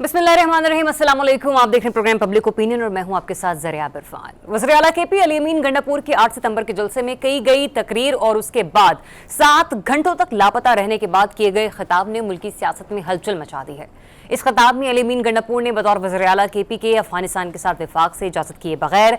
बिस्मिल्लाहिर्रहमानिर्रहीम, अस्सलाम वालेकुम। आप देख रहे हैं प्रोग्राम पब्लिक ओपिनियन और मैं हूं आपके साथ ज़रिया इरफान। वज़ीर आला केपी अली अमीन गंडापुर के 8 सितंबर के जलसे में कही गई तकरीर और उसके बाद 7 घंटों तक लापता रहने के बाद किए गए खिताब ने मुल्की सियासत में हलचल मचा दी है। इस खिताब में अली अमीन गंडापुर ने बतौर वज़ीर आला केपी के अफगानिस्तान के साथ विफाक से इजाज़त किए बगैर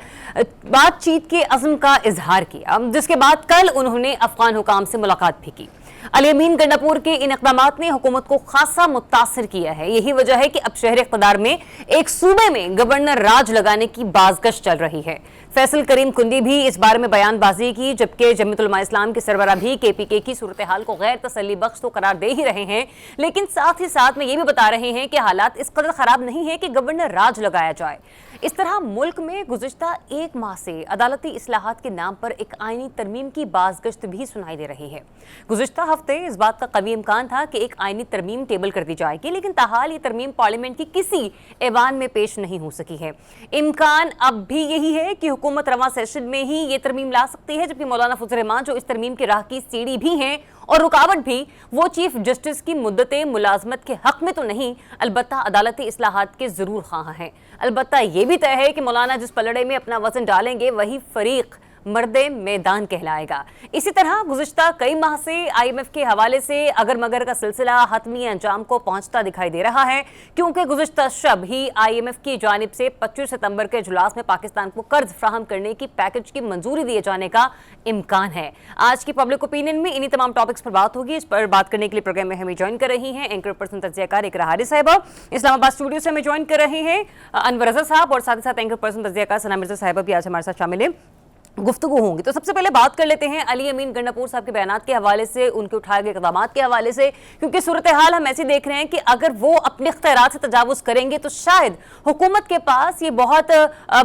बातचीत के अज़्म का इजहार किया, जिसके बाद कल उन्होंने अफगान हुकाम से मुलाकात भी की। अली अमीन गंडापुर के इन इक़दामात ने हुकूमत को खासा मुतासिर किया है। यही वजह है कि अब शहर इक़्तिदार में एक सूबे में गवर्नर राज लगाने की बाज़गश चल रही है। फैसल करीम कुंदी भी इस बारे में बयानबाजी की, जबकि जमीयत उलमा इस्लाम के सरबराह भी केपीके की सूरत हाल को गैर तसल्ली बख्श तो करार दे ही रहे हैं, लेकिन साथ ही साथ में ये भी बता रहे हैं कि हालात इस कदर खराब नहीं है कि गवर्नर राज लगाया जाए। इस तरह मुल्क में गुज़िश्ता 1 माह से अदालती इस्लाहात के नाम पर एक आईनी तरमीम की बाज़गश्त भी सुनाई दे रही है। गुज़िश्ता हफ्ते इस बात का कवी इम्कान था कि एक आईनी तरमीम टेबल कर दी जाएगी, लेकिन ताहाल ये तरमीम पार्लियामेंट की किसी ऐवान में पेश नहीं हो सकी है। इम्कान अब भी यही है कि हुकूमत रवां सेशन में ही ये तरमीम ला सकती है, जबकि मौलाना फजल रहमान जो इस तरमीम की राह की सीढ़ी भी हैं और रुकावट भी, वो चीफ जस्टिस की मुद्दते मुलाजमत के हक में तो नहीं, अलबत्ता अदालती इस्लाहात के जरूर ख्वाह हैं। अलबत्ता ये भी तय है कि मौलाना जिस पलड़े में अपना वजन डालेंगे वही फरीक मर्दे मैदान कहलाएगा। इसी तरह गुज़िश्ता कई माह से IMF के हवाले से अगर मगर का सिलसिला हतमी अंजाम को पहुंचता दिखाई दे रहा है, क्योंकि गुज़िश्ता शब ही IMF की जानिब से 25 सितंबर के इजलास में पाकिस्तान को कर्ज फ्राहम करने की पैकेज की मंजूरी दिए जाने का इम्कान है। आज की पब्लिक ओपिनियन में इन्हीं तमाम टॉपिक्स पर बात होगी। इस पर बात करने के लिए प्रोग्राम में हमें ज्वाइन कर रही हैं एंकर पर्सन तज्ज़ियाकार इकरा हारिस साहिबा, इस्लामाबाद स्टूडियो से हमें ज्वाइन कर रहे हैं अनवर रज़ा साहब, और साथ ही साथ एंकर पर्सन तज्ज़ियाकार सना मिर्ज़ा साहिबा भी आज हमारे साथ शामिल है, गुफ्तगू होंगी। तो सबसे पहले बात कर लेते हैं अली अमीन गंडापुर साहब के बयानात के हवाले से, उनके उठाए गए इक़दामात के हवाले से, क्योंकि सूरत हाल हम ऐसी देख रहे हैं कि अगर वो अपने इख्तियारात से तजावुज़ करेंगे तो शायद हुकूमत के पास ये बहुत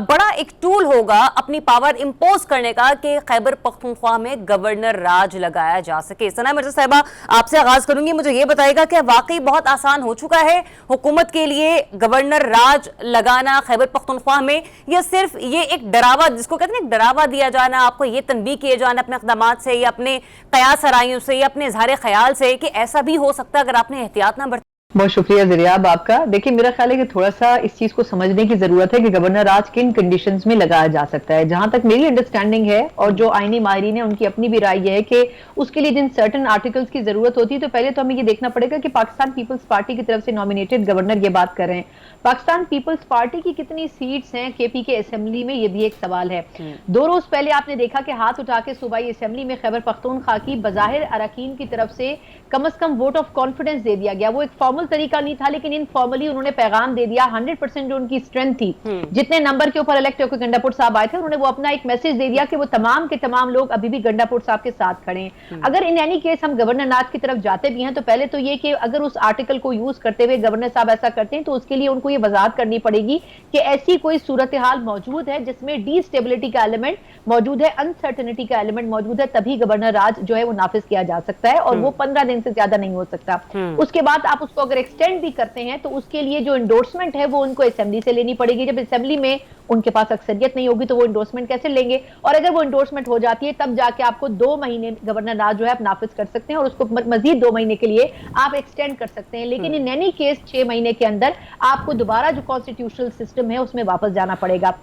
बड़ा एक टूल होगा अपनी पावर इम्पोज करने का कि खैबर पख्तूनख्वा में गवर्नर राज लगाया जा सके। सना मिर्ज़ा साहिबा, आपसे आगाज़ करूंगी, मुझे ये बताएगा कि वाकई बहुत आसान हो चुका है हुकूमत के लिए गवर्नर राज लगाना खैबर पख्तूनख्वा में, या सिर्फ ये एक डरावा, जिसको कहते हैं डरावा दिया जाना, आपको ये तनबीह किए जाना अपने इक़दामात से या अपने क़यास आराइयों से या अपने इज़हार ख्याल से कि ऐसा भी हो सकता है अगर आपने एहतियात ना बरती? बहुत शुक्रिया ज़रियाब आपका। देखिए, मेरा ख्याल है कि थोड़ा सा इस चीज को समझने की जरूरत है कि गवर्नर राज किन कंडीशंस में लगाया जा सकता है। जहां तक मेरी अंडरस्टैंडिंग है और जो आईनी माहिरीन है उनकी अपनी भी राय है कि उसके लिए जिन सर्टन आर्टिकल्स की जरूरत होती है, तो पहले तो हमें ये देखना पड़ेगा कि पाकिस्तान पीपल्स पार्टी की तरफ से नॉमिनेटेड गवर्नर ये बात कर रहे हैं। पाकिस्तान पीपल्स पार्टी की कितनी सीट्स हैं केपी के असेंबली में, ये भी एक सवाल है। 2 रोज पहले आपने देखा कि हाथ उठा के सूबाई असेंबली में खैबर पख्तूनख्वा की बज़ाहिर अरकान की तरफ से कम अज कम वोट ऑफ कॉन्फिडेंस दे दिया गया। वो एक फॉर्मल तरीका नहीं था, लेकिन इनफॉर्मली उन्होंने पैगाम दे दिया। 100% जो उनकी स्ट्रेंथ थी, जितने नंबर के ऊपर इलेक्ट होकर गंडापुर साहब आए थे, उन्होंने वो अपना एक मैसेज दे दिया कि वो तमाम के तमाम लोग अभी भी गंडापुर साहब के साथ खड़े हैं। अगर इन एनी केस हम गवर्नर राज की तरफ जाते भी हैं, तो पहले तो ये कि अगर उस आर्टिकल को यूज करते हुए गवर्नर साहब ऐसा करते हैं, तो उसके लिए उनको ये वजाहत करनी पड़ेगी कि ऐसी कोई सूरत हाल मौजूद है जिसमें डीस्टेबिलिटी का एलिमेंट मौजूद है, अनसर्टेनिटी का एलिमेंट मौजूद है, तभी गवर्नर राज जो है वो नाफिज किया जा सकता है, और वो 15 दिन से ज्यादा नहीं हो सकता। उसके बाद आप उसको अगर एक्सटेंड भी करते हैं तो उसके लिए जो इंडोर्समेंट है वो उनको असेंबली से लेनी पड़ेगी। जब असेंबली में उनके पास अक्सरियत नहीं होगी तो वो इंडोर्समेंट कैसे लेंगे, और अगर वो इंडोर्समेंट हो जाती है तब जाके आपको 2 महीने गवर्नर राज जो है आप नाफिज कर सकते हैं, और उसको मजीद 2 महीने के लिए आप एक्सटेंड कर सकते हैं। लेकिन इन एनी केस 6 महीने के अंदर आपको दोबारा जो कॉन्स्टिट्यूशनल सिस्टम है उसमें वापस जाना पड़ेगा।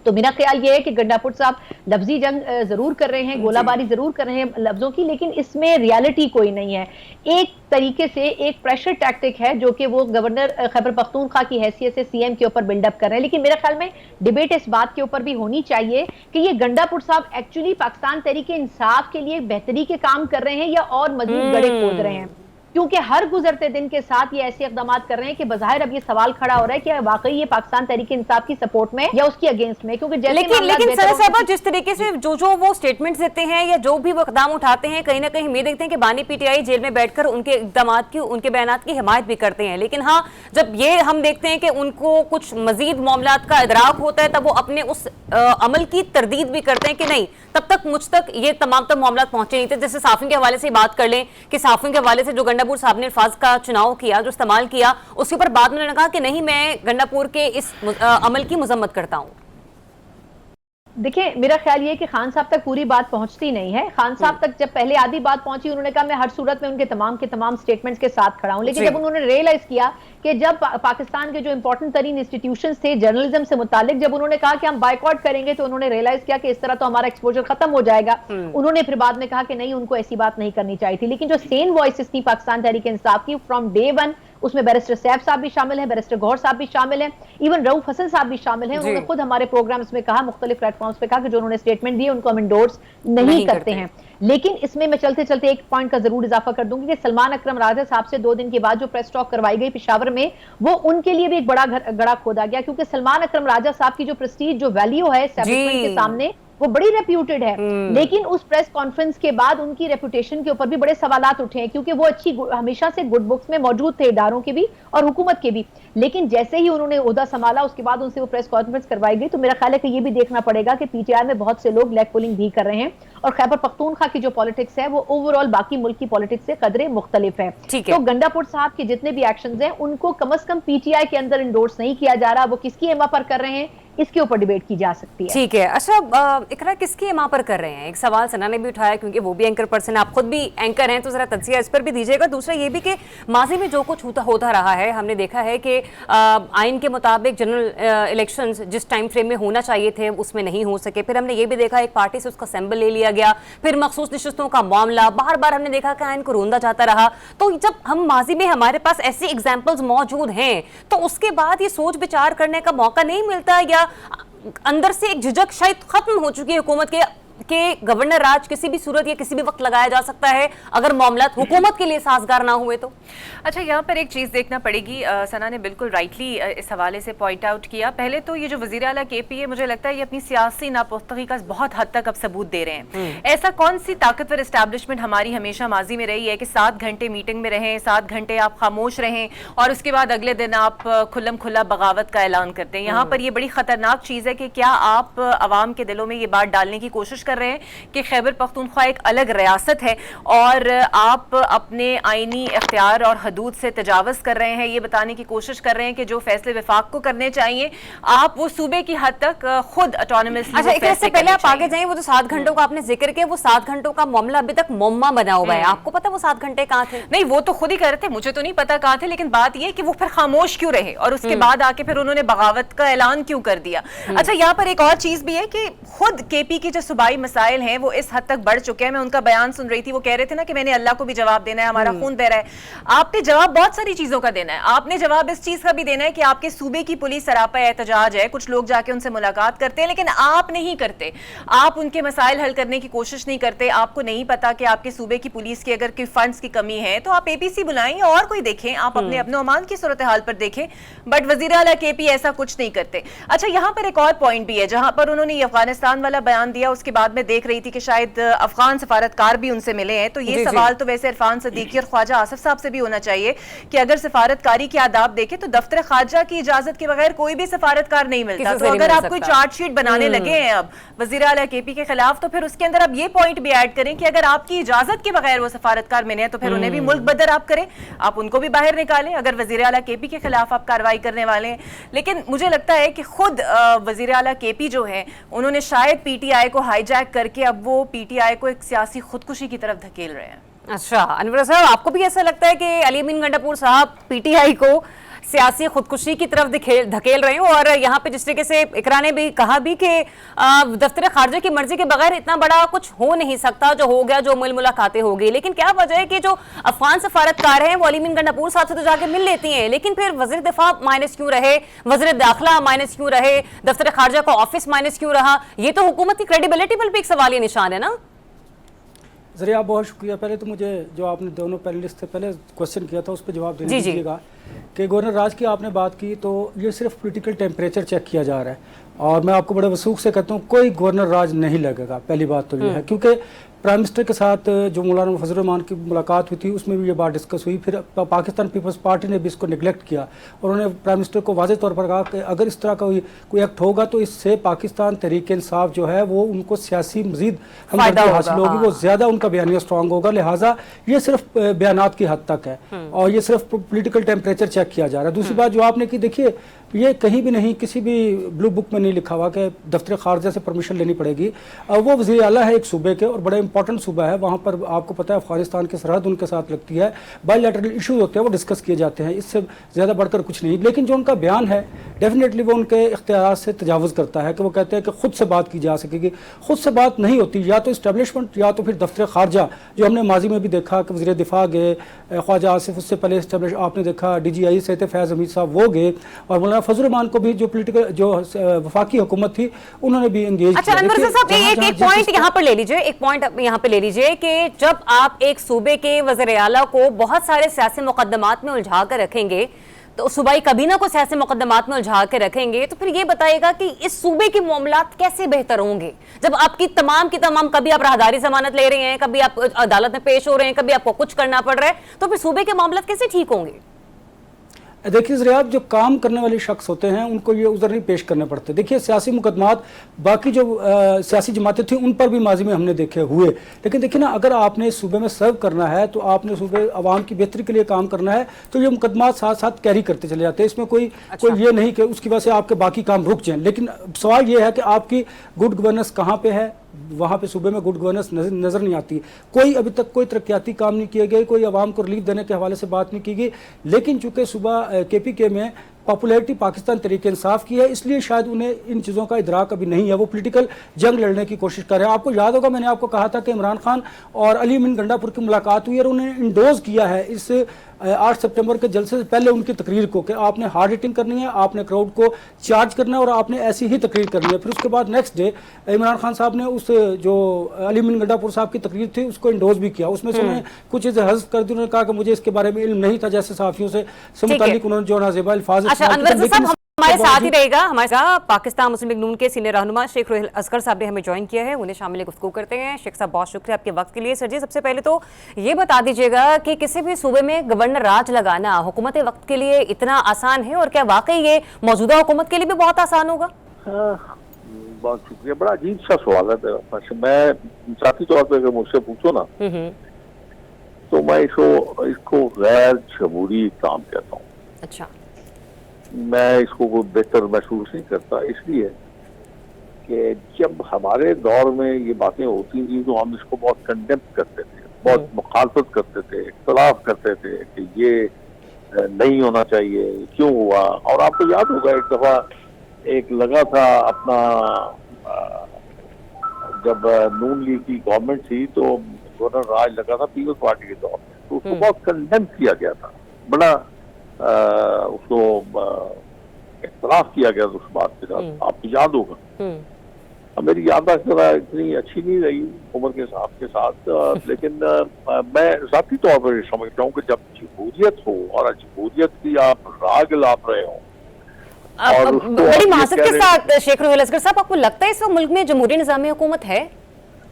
तो मेरा ख्याल ये है कि गंडापुर साहब लफ्जी जंग जरूर कर रहे हैं, गोलाबारी जरूर कर रहे हैं लफ्जों की, लेकिन इसमें रियलिटी कोई नहीं है। एक तरीके से एक प्रेशर टैक्टिक है जो कि वो गवर्नर खैबर पख्तूनख्वा की हैसियत से CM के ऊपर बिल्डअप कर रहे हैं। लेकिन मेरे ख्याल में डिबेट इस बात के ऊपर भी होनी चाहिए कि ये गंडापुर साहब एक्चुअली पाकिस्तान तहरीक इंसाफ के लिए बेहतरी के काम कर रहे हैं या और मजबूत गड़े खोद रहे हैं, क्योंकि हर गुजरते दिन के साथ ये ऐसे इक़दाम कर रहे हैं कि बज़ाहिर अब ये सवाल खड़ा हो रहा है कि वाकई ये पाकिस्तान तहरीक इंसाफ की सपोर्ट में या उसके अगेंस्ट में, क्योंकि लेकिन सर साहब जिस तरीके से जो वो स्टेटमेंट्स देते हैं या जो भी वो इक़दाम उठाते हैं, कहीं ना कहीं हम ये देखते हैं कि बानी PTI जेल में बैठकर उनके इक़दामात की, उनके बयानात की हिमायत भी करते हैं। लेकिन हाँ, जब ये हम देखते हैं कि उनको कुछ मजीद मामलात का इदराक होता है, तब वो अपने उस अमल की तरदीद भी करते हैं कि नहीं, तब तक मुझ तक ये तमाम मामलात पहुंचे नहीं थे। जैसे साफियों के हवाले से बात कर लें कि साफियों के हवाले से जो गंडापुर साहब ने अल्फाज का चुनाव किया, जो इस्तेमाल किया, उसके ऊपर बाद में उन्होंने कहा कि नहीं, मैं गंडापुर के इस अमल की मजम्मत करता हूं। دیکھیں میرا خیال یہ ہے کہ خان صاحب تک پوری بات پہنچتی نہیں ہے. خان صاحب تک جب پہلے آدھی بات پہنچی انہوں نے کہا میں ہر صورت میں ان کے تمام سٹیٹمنٹس کے ساتھ کھڑا ہوں, لیکن جب انہوں نے ریئلائز کیا کہ جب پاکستان کے جو امپورٹنٹ ترین انسٹیٹیوشنز تھے جرنلزم سے متعلق, جب انہوں نے کہا کہ ہم بائیکاٹ کریں گے, تو انہوں نے ریئلائز کیا کہ اس طرح تو ہمارا ایکسپوجر ختم ہو جائے گا. انہوں نے پھر بعد میں کہا کہ نہیں, ان کو ایسی بات نہیں کرنی چاہیے تھی. لیکن جو سین وائسز تھی پاکستان تحریک انصاف کی فرام ڈے ون, اس میں بیرسٹر سیف صاحب بھی شامل ہیں, بیرسٹر گوہر صاحب بھی شامل ہیں, ایون رؤف حسن صاحب بھی شامل ہیں. انہوں نے خود ہمارے پروگرامز میں کہا, مختلف پلیٹ فارمز پہ کہا کہ جو انہوں نے اسٹیٹمنٹ دی ان کو ہم انڈورس نہیں کرتے ہیں. لیکن اس میں چلتے چلتے ایک پوائنٹ کا ضرور اضافہ کر دوں گی کہ سلمان اکرم راجہ صاحب سے 2 دن کے بعد جو پریس ٹاک کروائی گئی پشاور میں, وہ ان کے لیے بھی ایک بڑا گڑا کھودا گیا, کیونکہ سلمان اکرم راجہ صاحب کی جو پریسٹیج, جو ویلیو ہے اسٹیبلشمنٹ کے سامنے, وہ بڑی ریپیوٹیڈ ہے. لیکن اس پریس کانفرنس کے بعد ان کی ریپوٹیشن کے اوپر بھی بڑے سوالات اٹھے ہیں, کیونکہ وہ اچھی ہمیشہ سے گڈ بکس میں موجود تھے اداروں کے بھی اور حکومت کے بھی. لیکن جیسے ہی انہوں نے عہدہ سنبھالا اس کے بعد ان سے وہ پریس کانفرنس کروائی گئی, تو میرا خیال ہے کہ یہ بھی دیکھنا پڑے گا کہ پی ٹی آئی میں بہت سے لوگ لیگ پولنگ بھی کر رہے ہیں, اور خیبر پختونخوا کی جو پالیٹکس ہے وہ اوور آل باقی ملک کی پالیٹکس سے قدرے مختلف ہے. تو گنڈا پور صاحب کے جتنے بھی ایکشنز ہیں ان کو کم از کم پی ٹی آئی کے اندر انڈورس نہیں کیا جا رہا. وہ کس کی ایما پر کر رہے ہیں اس کے اوپر ڈیبیٹ کی جا سکتی ہے. ٹھیک ہے. اچھا اقرا, کس کی ایما پر کر رہے ہیں؟ ایک سوال سنا نے بھی اٹھایا, کیونکہ وہ بھی اینکر پرسن, آپ خود بھی اینکر ہیں, تو ذرا تجزیہ اس پر بھی دیجیے گا. دوسرا یہ بھی کہ ماضی میں جو کچھ ہوتا رہا ہے, ہم نے دیکھا ہے کہ آئین کے مطابق جنرل الیکشنز جس ٹائم فریم میں ہونا چاہیے تھے اس میں نہیں ہو سکے. پھر ہم نے یہ بھی دیکھا ایک پارٹی سے اس کا سیمبل لے لیا گیا, پھر مخصوص نشستوں کا معاملہ, بار بار ہم نے دیکھا کہ آئین کو روندا جاتا رہا. تو جب ہم ماضی میں ہمارے پاس ایسی ایگزامپلز موجود ہیں, تو اس کے بعد یہ سوچ بچار کرنے کا موقع نہیں ملتا, یا اندر سے ایک جھجک شاید ختم ہو چکی ہے حکومت کے کہ گورنر راج کسی بھی صورت یا کسی بھی وقت لگایا جا سکتا ہے اگر معاملات حکومت کے لیے سازگار نہ ہوئے تو؟ اچھا, یہاں پر ایک چیز دیکھنا پڑے گی. ثنا نے بالکل رائٹلی اس حوالے سے پوائنٹ آؤٹ کیا. پہلے تو یہ جو وزیر اعلیٰ کے پی ہے, مجھے لگتا ہے یہ اپنی سیاسی ناپختگی کا بہت حد تک اب ثبوت دے رہے ہیں. ایسا کون سی طاقتور اسٹیبلشمنٹ ہماری ہمیشہ ماضی میں رہی ہے کہ 7 گھنٹے میٹنگ میں رہیں, 7 گھنٹے آپ خاموش رہیں, اور اس کے بعد اگلے دن آپ کھلم کھلا بغاوت کا اعلان کرتے ہیں. یہاں پر یہ بڑی خطرناک چیز ہے کہ کیا آپ عوام کے دلوں میں یہ بات ڈالنے کی کوشش کر رہے ہیں کہ خیبر پختونخوا ایک الگ ریاست ہے اور آپ اپنے آئینی اختیار اور حدود سے تجاوز کر رہے ہیں. یہ بتانے کی کوشش کر رہے ہیں کہ جو فیصلے وفاق کو کرنے چاہیے آپ وہ صوبے کی حد تک خود اٹونومسلی. اچھا, ایک سے پہلے آپ آگے جائیں, وہ جو 7 گھنٹوں کا آپ نے ذکر کیا, وہ 7 گھنٹوں کا معاملہ ابھی تک معمہ بنا ہوا ہے. آپ کو پتا وہ 7 گھنٹے کہاں تھے؟ نہیں, وہ تو خود ہی کر رہے تھے, مجھے تو نہیں پتا کہاں تھے, لیکن بات یہ کہ وہ پھر خاموش کیوں رہے اور اس کے بعد آ کے پھر انہوں نے بغاوت کا اعلان کیوں کر دیا. اچھا, یہاں پر ایک اور چیز بھی ہے کہ خود کے پی کی جو صوبائی مسائل ہیں وہ اس حد تک بڑھ چکے ہیں. میں ان کا بیان سن رہی تھی, وہ کہہ رہے تھے نا کہ میں نے اللہ کو بھی جواب دینا ہے, ہمارا خون بہ رہا ہے. آپ نے جواب بہت ساری چیزوں کا دینا ہے. آپ نے جواب اس چیز کا بھی دینا ہے کہ آپ کے صوبے کی پولیس سراپا احتجاج ہے, کچھ لوگ جا کے ان سے ملاقات کرتے ہیں, لیکن آپ نہیں کرتے, آپ ان کے مسائل حل کرنے کی کوشش نہیں کرتے. آپ کو نہیں پتا کہ آپ کے صوبے کی پولیس کی اگر کوئی فنڈز کی کمی ہے تو آپ اے پی سی بلائیں یا اور کوئی دیکھیں, آپ اپنے امن و امان کی صورتحال پر دیکھیں, بٹ وزیر اعلیٰ کے پی ایسا کچھ نہیں کرتے. اچھا, یہاں پر ایک اور پوائنٹ بھی ہے جہاں پر انہوں نے افغانستان والا بیان دیا, اس کے بعد میں دیکھ رہی تھی کہ شاید افغان سفارتکار بھی ان سے ملے ہیں. تو یہ سوال تو ویسے عرفان صدیقی اور خواجہ آصف صاحب سے بھی ہونا چاہیے کہ اگر سفارتکاری کے آداب دیکھیں تو دفتر خارجہ کی اجازت کے بغیر کوئی بھی سفارتکار نہیں ملتا. تو اگر آپ کوئی چارٹ شیٹ بنانے لگے ہیں اب وزیر اعلیٰ کے پی کے خلاف, تو پھر اس کے اندر اب یہ پوائنٹ بھی ایڈ کریں کہ اگر آپ کی اجازت کے بغیر وہ سفارتکار ملے ہیں تو پھر انہیں بھی ملک بدر آپ کریں, آپ ان کو بھی باہر نکالیں اگر وزیر اعلیٰ کے پی کے خلاف آپ کارروائی کرنے والے ہیں. لیکن مجھے لگتا ہے کہ خود وزیر اعلیٰ کے پی جو ہے انہوں نے شاید پی ٹی آئی کو ہائی جیک کر کے اب وہ پی ٹی آئی کو ایک سیاسی خودکشی کی طرف دھکیل رہے ہیں. اچھا, انور صاحب آپ کو بھی ایسا لگتا ہے کہ علی امین گنڈاپور صاحب پی ٹی آئی کو سیاسی خودکشی کی طرف دھکیل رہے ہوں؟ اور یہاں پہ جس طریقے سے اقرا نے بھی کہا بھی کہ دفتر خارجہ کی مرضی کے بغیر اتنا بڑا کچھ ہو نہیں سکتا, جو ہو گیا جو ملاقاتیں ہو گئی, لیکن کیا وجہ ہے کہ جو افغان سفارتکار ہیں وہ علی امین گنڈاپور صاحب سے تو جا کے مل لیتی ہیں, لیکن پھر وزیر دفاع مائنس کیوں رہے, وزیر داخلہ مائنس کیوں رہے, دفتر خارجہ کا آفس مائنس کیوں رہا؟ یہ تو حکومت کی کریڈیبلٹی پر بھی ایک سوال یہ نشان ہے نا. ذریعہ بہت شکریہ. پہلے تو مجھے جو آپ نے دونوں پینلسٹ سے پہلے کوشچن کیا تھا اس پہ جواب دینے دیجیے گا کہ گورنر راج کی آپ نے بات کی, تو یہ صرف پولیٹیکل ٹیمپریچر چیک کیا جا رہا ہے, اور میں آپ کو بڑے وثوق سے کہتا ہوں کوئی گورنر راج نہیں لگے گا. پہلی بات تو یہ ہے, کیونکہ پرائم منسٹر کے ساتھ جو مولانا فضل الرحمان کی ملاقات ہوئی تھی اس میں بھی یہ بات ڈسکس ہوئی. پھر پاکستان پیپلز پارٹی نے بھی اس کو نگلیکٹ کیا, اور انہوں نے پرائم منسٹر کو واضح طور پر کہا کہ اگر اس طرح کا کوئی ایکٹ ہوگا تو اس سے پاکستان تحریک انصاف جو ہے وہ ان کو سیاسی مزید ہمدردی حاصل ہوگی, وہ زیادہ ان کا بیانیہ اسٹرانگ ہوگا. لہٰذا یہ صرف بیانات کی حد تک ہے اور یہ صرف پولیٹیکل ٹیمپریچر چیک کیا جا رہا ہے. دوسری بات جو آپ نے کی, دیکھیے ये कहीं भी नहीं, किसी भी ब्लू बुक में नहीं लिखा हुआ कि दफ्तर खारजा से परमिशन लेनी पड़ेगी। वो वज़ीर आला है एक सूबे के, और बड़ा इंपॉर्टेंट सूबा है, वहाँ पर आपको पता है अफगानिस्तान की सरहद उनके साथ लगती है, बायलैटरल इशूज़ होते हैं वो डिस्कस किए जाते हैं, इससे ज़्यादा बढ़कर कुछ नहीं। लेकिन जो उनका बयान है डेफिनेटली वो उनके इख्तियार से तजावुज़ करता है कि वो कहते हैं कि खुद से बात की जा सकेगी। खुद से बात नहीं होती, या तो इस्टेब्लिशमेंट या तो फिर दफ्तर खारजा, जो हमने माजी में भी देखा कि वज़ीर दिफा गए ख्वाजा आसिफ, उससे पहले इस्टेब्लिश आपने देखा DGI सैयद फैज़ हमीद साहब वो गए, और मौलाना फजल रहमान को भी जो पोलिटिकल जो वफाकी हुकूमत थी उन्होंने भी एंगेज अच्छा, अनवर साहब एक पॉइंट यहाँ पर ले लीजिए, एक पॉइंट यहाँ पे ले लीजिए कि जब आप एक सूबे के वज़ीर आला को बहुत सारे सियासी मुकदमात में उलझा कर रखेंगे, तो सूबाई कबीना को सियासी मुकदमात में उलझा के रखेंगे, तो फिर ये बताएगा कि इस सूबे के मामलात कैसे बेहतर होंगे जब आपकी तमाम की तमाम, कभी आप राहदारी जमानत ले रहे हैं, कभी आप अदालत में पेश हो रहे हैं, कभी आपको कुछ करना पड़ रहा है, तो फिर सूबे के मामलात कैसे ठीक होंगे? देखिए ज़रियाब, जो काम करने वाले शख्स होते हैं उनको ये उज़र नहीं पेश करने पड़ते। देखिए सियासी मुकदमात बाकी जो सियासी जमातें थी उन पर भी माजी में हमने देखे हुए, लेकिन देखिए ना, अगर आपने इस सूबे में सर्व करना है तो आपने सूबे आवाम की बेहतरी के लिए काम करना है, तो ये मुकदमात साथ साथ कैरी करते चले जाते हैं। इसमें कोई ये नहीं कि उसकी वजह से आपके बाकी काम रुक जाएं। लेकिन सवाल ये है कि आपकी गुड गवर्नेंस कहाँ पे है, वहाँ पे सूबे में गुड गवर्नेंस नज़र नहीं आती। कोई अभी तक कोई तरक्याती काम नहीं किए गए, कोई आवाम को रिलीफ देने के हवाले से बात नहीं की गई। लेकिन चूंकि सूबा KPK में पॉपुलैरिटी पाकिस्तान तहरीक इंसाफ की है, इसलिए शायद उन्हें इन चीज़ों का इदराक अभी नहीं है, वो पॉलिटिकल जंग लड़ने की कोशिश कर रहे हैं। आपको याद होगा मैंने आपको कहा था कि इमरान खान और अली अमीन गंडापुर की मुलाकात हुई और उन्हें इंडोज किया है इस 8 सितंबर के जलसे से पहले उनकी तकरीर को, कि आपने हार्ड हिटिंग करनी है, आपने क्राउड को चार्ज करना है और आपने ऐसी ही तकरीर करनी है। फिर उसके बाद नेक्स्ट डे इमरान खान साहब ने उस जो अली अमीन गंडापुर साहब की तकरीर थी उसको इंडोज भी किया। उसमें से उन्होंने कुछ चीज़ें हज़फ कर दी, उन्होंने कहा कि मुझे इसके बारे में इल्म नहीं था, जैसे सहाफ़ियों से मुतालिक उन्होंने जो नाज़ेबा अल्फाज़ हमारे साथ ही रहेगा। हमारे साथ पाकिस्तान मुस्लिम लीग नून के सीनियर रहनुमा शेख रोहिल असगर साहब ने हमें ज्वाइन किया है, उन्हें शामिल गुफ्तगू करते हैं। शेख साहब बहुत शुक्रिया आपके वक्त के लिए। सर जी, सबसे पहले तो ये बता दीजिएगा कि किसी भी सूबे में गवर्नर राज लगाना हुकूमत वक्त के लिए इतना आसान है, और क्या वाकई ये मौजूदा हुकूमत के लिए भी बहुत आसान होगा? बहुत शुक्रिया, बड़ा अजीब सा सवाल है। मैं जाती तौर पर अगर मुझसे पूछो ना तो मैं इसको गैर जमहूरी काम कहता हूँ। अच्छा, मैं इसको कोई बेहतर महसूस नहीं करता, इसलिए कि जब हमारे दौर में ये बातें होती थी तो हम इसको बहुत कंडेम करते थे, बहुत मुखालफत करते थे, इख्तलाफ करते थे कि ये नहीं होना चाहिए, क्यों हुआ। और आपको याद होगा एक दफा एक लगा था अपना, जब नून लीग की गवर्नमेंट थी तो गवर्नर राज लगा था पीपल्स पार्टी के दौर में, तो उसको बहुत कंडेम किया गया था, बड़ा उसको इख्तलाफ किया गया उस बात के साथ, आपको याद होगा। अब मेरी याददाश्त इतनी अच्छी नहीं रही उम्र के साथ, लेकिन मैं ज़ाती तौर पर समझता हूँ कि जब जमहूरियत हो और जमहूरियत की आप राग लाप रहे हो, बड़ी माजरत के साथ शेख रोहिल असगर साहब, आपको लगता है इस वक्त मुल्क में जमहूरी निज़ामी हुकूमत है?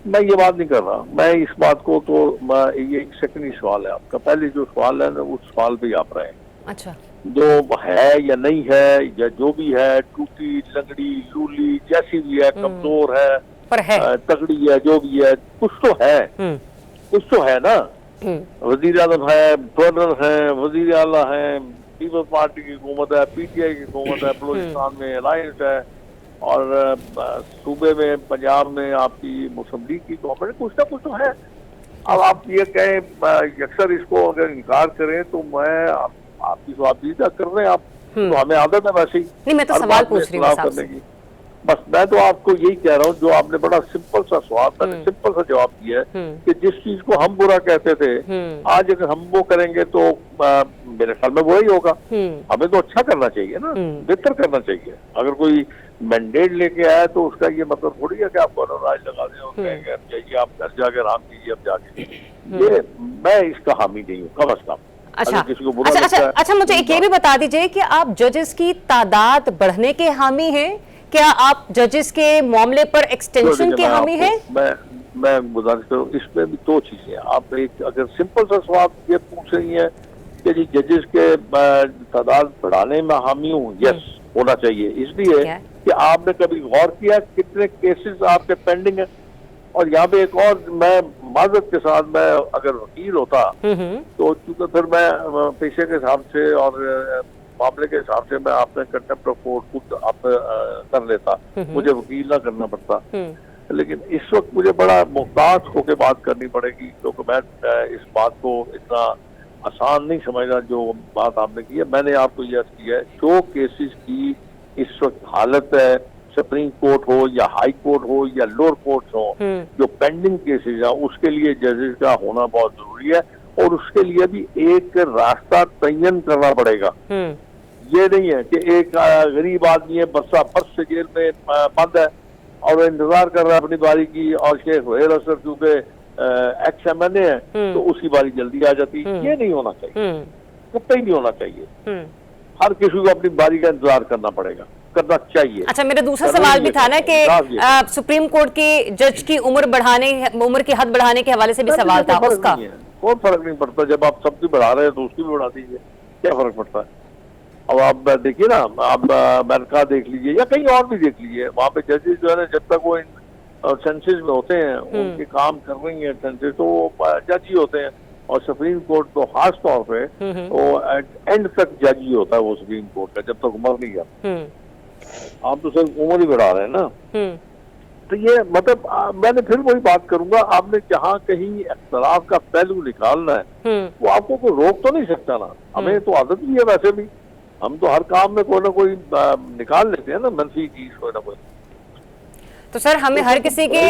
मैं ये बात नहीं कर रहा, मैं इस बात को तो ये एक सेकंडरी सवाल है आपका, पहले जो सवाल है ना उस सवाल पे आप रहे हैं। अच्छा, जो है या नहीं है, या जो भी है, टूटी लंगड़ी लूली जैसी भी है, कमजोर है, पर है, तगड़ी है, जो भी है, कुछ तो है, कुछ तो है ना। वजीर आज़म है, गवर्नर है, वजीर आला है, पीपल्स पार्टी की हुकूमत है, PTI की हुकूमत है, बलूचिस्तान में अलायंस है, और सूबे में पंजाब में आपकी मुस्लिम लीग की गवर्नमेंट, कुछ ना कुछ तो है। अब आप ये कहें अक्सर इसको अगर इनकार करें तो मैं आपकी स्वाबदीदा कर रहे हैं आप, तो हमें आदत है वैसे ही। नहीं, मैं तो सवाल पूछ रही हूँ करने की। बस मैं तो आपको यही कह रहा हूँ, जो आपने बड़ा सिंपल सा सवाल, मैंने सिंपल सा जवाब दिया है कि जिस चीज को हम बुरा कहते थे, आज अगर हम वो करेंगे तो मेरे ख्याल में वही होगा। हमें तो अच्छा करना चाहिए ना, बेहतर करना चाहिए। अगर कोई मैंडेट लेके आया तो उसका ये मतलब थोड़ी है कि आपको राज लगा दें और कहेंगे जाइए आप घर जाके आराम कीजिए, अब जाके। ये मैं इसका हामी नहीं हूँ कम अज कम। अच्छा, मुझे एक ये भी बता दीजिए कि आप जजेस की तादाद बढ़ने के हामी हैं, क्या आप जजेस के मामले पर एक्सटेंशन के हामी हैं? मैं गुजारिश करूँ, इसमें भी दो चीजें। आप एक अगर सिंपल सा सवाल ये पूछ रही है कि जी जजेस के तादाद बढ़ाने में हामी हूँ, यस होना चाहिए, इसलिए कि आपने कभी गौर किया कितने केसेस आपके पेंडिंग है। और यहाँ पे एक और, मैं माजरत के साथ, मैं अगर वकील होता तो चूंकि फिर मैं पेशे के हिसाब से और मामले के हिसाब से मैं आपने कंटेम्प्ट ऑफ कोर्ट खुद आप कर लेता, मुझे वकील ना करना पड़ता। लेकिन इस वक्त मुझे बड़ा मुहताज होकर बात करनी पड़ेगी, क्योंकि मैं इस बात को इतना आसान नहीं समझना जो बात आपने की है। मैंने आपको यह किया है, जो केसेस की इस वक्त हालत है, सुप्रीम कोर्ट हो या हाई कोर्ट हो या लोअर कोर्ट हो, जो पेंडिंग केसेस है उसके लिए जजेस का होना बहुत जरूरी है, और उसके लिए भी एक रास्ता तयन करना पड़ेगा। ये नहीं है कि एक गरीब आदमी है, बरस से जेल में बंद है और इंतजार कर रहा है अपनी बारी की, और शेख वहीर असर चूंकि एक्स MNA है तो उसकी बारी जल्दी आ जाती है। ये नहीं होना चाहिए, कतई नहीं होना चाहिए। हर किसी को अपनी बारी का इंतजार करना पड़ेगा, करना चाहिए। अच्छा, मेरा दूसरा सवाल भी था ना कि सुप्रीम कोर्ट के जज की उम्र की हद बढ़ाने के हवाले से भी सवाल था उसका। कोई फर्क नहीं पड़ता, जब आप सबकी बढ़ा रहे हैं तो उसकी भी बढ़ा दीजिए, क्या फर्क पड़ता है। अब आप देखिए ना, आप अमेरिका देख लीजिए या कहीं और भी देख लीजिए, वहाँ पे जजेस जो है ना, जब तक वो सेंसेस में होते हैं, उनके काम कर रही है सेंसेस, तो वो जज ही होते हैं। और सुप्रीम कोर्ट तो खास तौर पे वो एंड तक जज ही होता है वो सुप्रीम कोर्ट का, जब तक उम्र नहीं जाती। आप तो सिर्फ उम्र ही बढ़ा रहे हैं ना। तो ये मतलब मैंने फिर वही बात करूंगा, आपने जहाँ कहीं इख्तलाफ का पहलू निकालना है वो आपको कोई रोक तो नहीं सकता ना। हमें तो आदत भी है, वैसे भी हम तो हर काम में कोई ना कोई निकाल लेते हैं ना मनफी चीज, कोई ना कोई। तो सर हमें हर किसी के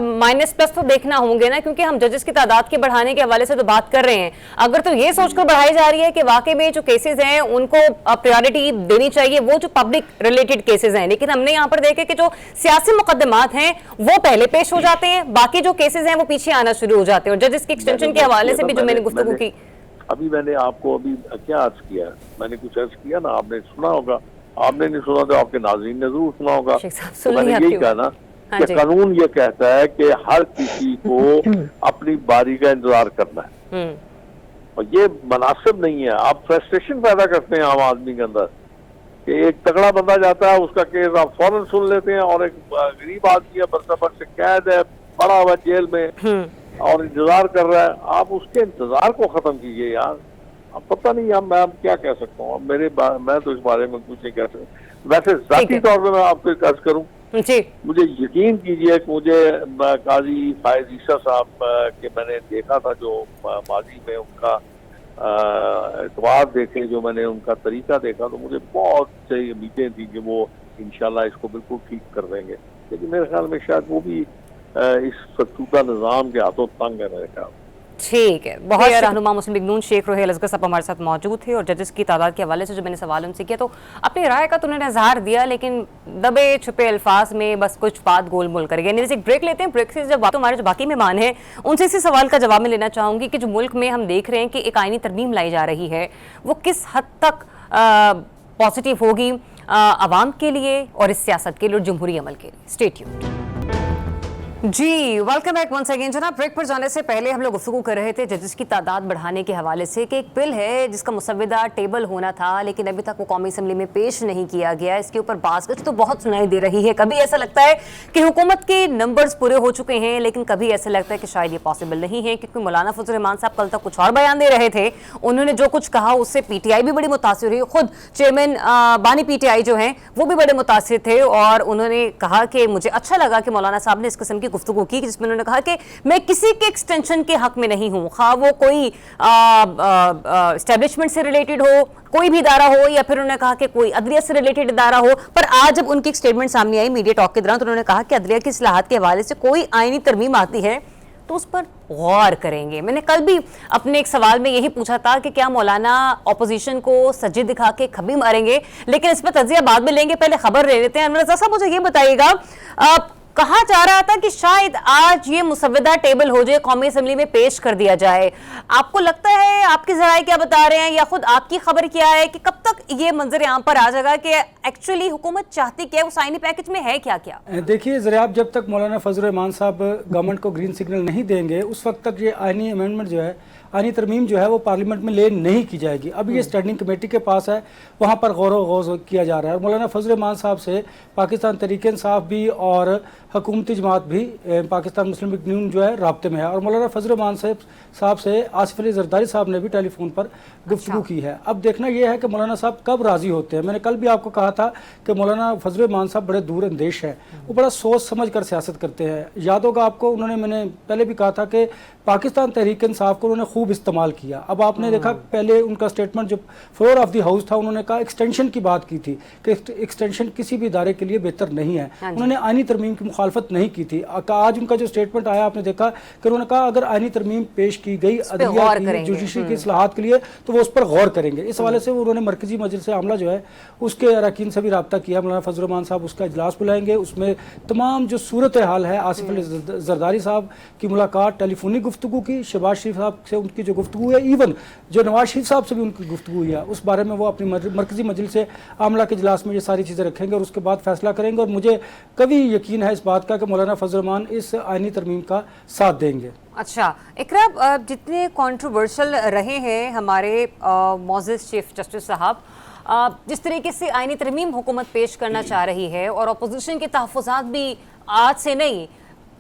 माइनस प्लस तो देखना होंगे ना, क्योंकि हम जजेस की तादाद के बढ़ाने के हवाले से तो बात कर रहे हैं। अगर तो ये सोचकर बढ़ाई जा रही है कि वाकई में जो केसेस हैं उनको प्रायोरिटी देनी चाहिए, वो जो पब्लिक रिलेटेड केसेस हैं, लेकिन हमने यहाँ पर देखे कि जो सियासी मुकदमात हैं वो पहले पेश हो जाते हैं, बाकी जो केसेस हैं वो पीछे आना शुरू हो जाते हैं। और जजेस की एक्सटेंशन के हवाले से भी जो मैंने गुफ्तगू की, अभी मैंने आपको अभी क्या अर्ज किया, मैंने कुछ अर्ज किया ना, आपने सुना होगा, आपने नहीं सुना तो आपके नाज़रीन ने जरूर सुना होगा। तो मैंने यही कहा ना कि कानून ये कहता है कि हर किसी को अपनी बारी का इंतजार करना है, और ये मुनासिब नहीं है। आप फ्रस्ट्रेशन पैदा करते हैं आम आदमी के अंदर कि एक तगड़ा बंदा जाता है, उसका केस आप फौरन सुन लेते हैं, और एक गरीब आदमी है, बरसफर से कैद है, पड़ा हुआ जेल में और इंतजार कर रहा है। आप उसके इंतजार को खत्म कीजिए यार। अब पता नहीं मैं क्या कह सकता हूँ, मैं तो इस बारे में कुछ नहीं कह सकता। वैसे जाती तौर पे मैं आपको एक अर्ज करूँ, मुझे यकीन कीजिए कि मुझे काजी फायद ईसा साहब के मैंने देखा था, जो माजी में उनका एतवार देखे, जो मैंने उनका तरीका देखा, तो मुझे बहुत सही उम्मीदें थी कि वो इंशाल्लाह इसको बिल्कुल ठीक कर देंगे। लेकिन मेरे ख्याल में शायद वो भी इस फसूदा निज़ाम के हाथों तंग है मेरे ख्याल। ठीक है, बहुत रहनुमा मुस्लिम लीग नून शेख रोहेल असगर साहब हमारे साथ मौजूद थे, और जजेस की तादाद के हवाले से जो मैंने सवाल उनसे किया तो अपनी राय का तो उन्होंने इजहार दिया, लेकिन दबे छुपे अल्फाज में बस कुछ बात गोल मोल कर गए। जैसे एक ब्रेक लेते हैं, ब्रेक से जब हमारे जो बाकी मेहमान हैं उनसे इसी सवाल का जवाब में लेना चाहूंगी कि जो मुल्क में हम देख रहे हैं कि एक आईनी तरमीम लाई जा रही है, वो किस हद तक पॉजिटिव होगी आवाम के लिए और इस सियासत के लिए और जमहूरी अमल के लिए। Stay tuned. जी वेलकम बैक वंस अगेन। जनाब, ब्रेक पर जाने से पहले हम लोग गुफ्तगू कर रहे थे जजेस की तादाद बढ़ाने के हवाले से कि एक बिल है जिसका मुसव्विदा टेबल होना था, लेकिन अभी तक वो कौमी असम्बली में पेश नहीं किया गया। इसके ऊपर बाज़ तो बहुत सुनाई दे रही है। कभी ऐसा लगता है कि हुकूमत के नंबर्स पूरे हो चुके हैं, लेकिन कभी ऐसा लगता है कि शायद ये पॉसिबल नहीं है, क्योंकि मौलाना फजल रहमान साहब कल तक कुछ और बयान दे रहे थे। उन्होंने जो कुछ कहा उससे PTI भी बड़ी मुतासिर हुई। खुद चेयरमैन बानी PTI जो हैं वो भी बड़े मुतासिर थे, और उन्होंने कहा कि मुझे अच्छा लगा कि मौलाना साहब ने इस किस्म की गुफ्तगू की, जिसमें उन्होंने कहा कि मैं किसी के एक्सटेंशन के हक में नहीं हूं, खा वो कोई एस्टेब्लिशमेंट से रिलेटेड हो, कोई भी इदारा हो, या फिर उन्होंने कहा कि कोई अदलिया से रिलेटेड इदारा हो। पर आज जब उनकी एक स्टेटमेंट सामने आई मीडिया टॉक के दौरान, तो उन्होंने कहा कि अदलिया की इस्लाहात के हवाले से कोई आईनी तरमीम आती है तो उस पर गौर करेंगे। मैंने कल भी अपने एक सवाल में यही पूछा था कि क्या मौलाना ऑपोजिशन को सज्जे दिखा के खबी मारेंगे, लेकिन इस पर तजिया बाद में लेंगे, पहले खबर ले लेते हैं। अनवर रज़ा साहब, मुझे ये बताइएगा, कहा जा रहा था कि शायद आज ये मुसव्विदा टेबल हो जाए, कौमी असम्बली में पेश कर दिया जाए। आपको लगता है, आपके ज़राए क्या बता रहे हैं, या खुद आपकी खबर क्या है कि कब तक ये मंजर यहाँ पर आ जाएगा कि एक्चुअली हुकूमत चाहती क्या है, उस आईनी पैकेज में है क्या क्या? देखिए ज़रा, जब तक मौलाना फजल रहमान साहब गवर्नमेंट को ग्रीन सिग्नल नहीं देंगे, उस वक्त तक ये आईनी अमेंडमेंट जो है आईनी तरमीम जो है वो पार्लियामेंट में ले नहीं की जाएगी। अब ये स्टैंडिंग कमेटी के पास है, वहाँ पर गौर किया जा रहा है। मौलाना फजल रहमान साहब से पाकिस्तान तहरीक इंसाफ भी और हुकूमती जमात भी पाकिस्तान मुस्लिम लीग नून जो है राब्ते में है, और मौलाना फजल रहमान साहब से आसिफ अली जरदारी साहब ने भी टेलीफोन पर गुफ्तगू की है। अब देखना यह है कि मौलाना साहब कब राजी होते हैं। मैंने कल भी आपको कहा था कि मौलाना फजल रहमान साहब बड़े दूर अंदेश है, वो बड़ा सोच समझ कर सियासत करते हैं। याद होगा आपको, मैंने पहले भी कहा था कि पाकिस्तान तहरीक इंसाफ को उन्होंने खूब इस्तेमाल किया। अब आपने देखा पहले उनका स्टेटमेंट जो फ्लोर ऑफ द हाउस था, उन्होंने कहा एक्सटेंशन की बात की थी कि एक्सटेंशन किसी भी इदारे के लिए बेहतर नहीं है। उन्होंने आईनी तरमीम की मुखालफत नहीं की थी। आज उनका जो स्टेटमेंट आया आपने देखा कि उन्होंने कहा अगर आईनी तरमीम पेश की गई अदलिया की जुडिशरी की इस्लाहात के लिए तो वो उस पर गौर करेंगे। इस हवाले से उन्होंने मरकजी मजलिस आमला जो है उसके अरकान से भी रब्ता किया। मौलाना फजल रहमान साहब उसका इजलास बुलाएंगे, उसमें तमाम जो सूरत हाल है, आसिफ अली जरदारी साहब की मुलाकात, टेलीफोनिक गुफ्तगू की, शहबाज शरीफ साहब से उनकी जो गुफ्तगू है, इवन जो नवाज शरीफ साहब से भी उनकी गुफ्तगू हुई है, उस बारे में वो अपनी मरकजी मजलिस आमला के इजलास में ये सारी चीज़ें रखेंगे और उसके बाद फैसला करेंगे। और मुझे कभी यकीन है इस बात का कि मौलाना फजल रहमान इस आईनी तरमीम का साथ देंगे। अच्छा इकरा, जितने कंट्रोवर्शियल रहे हैं हमारे मोअज़्ज़ज़ चीफ जस्टिस साहब, जिस तरीके से आईनी तरमीम हुकूमत पेश करना चाह रही है और अपोजिशन के तहफ़्फ़ुज़ात भी आज से नहीं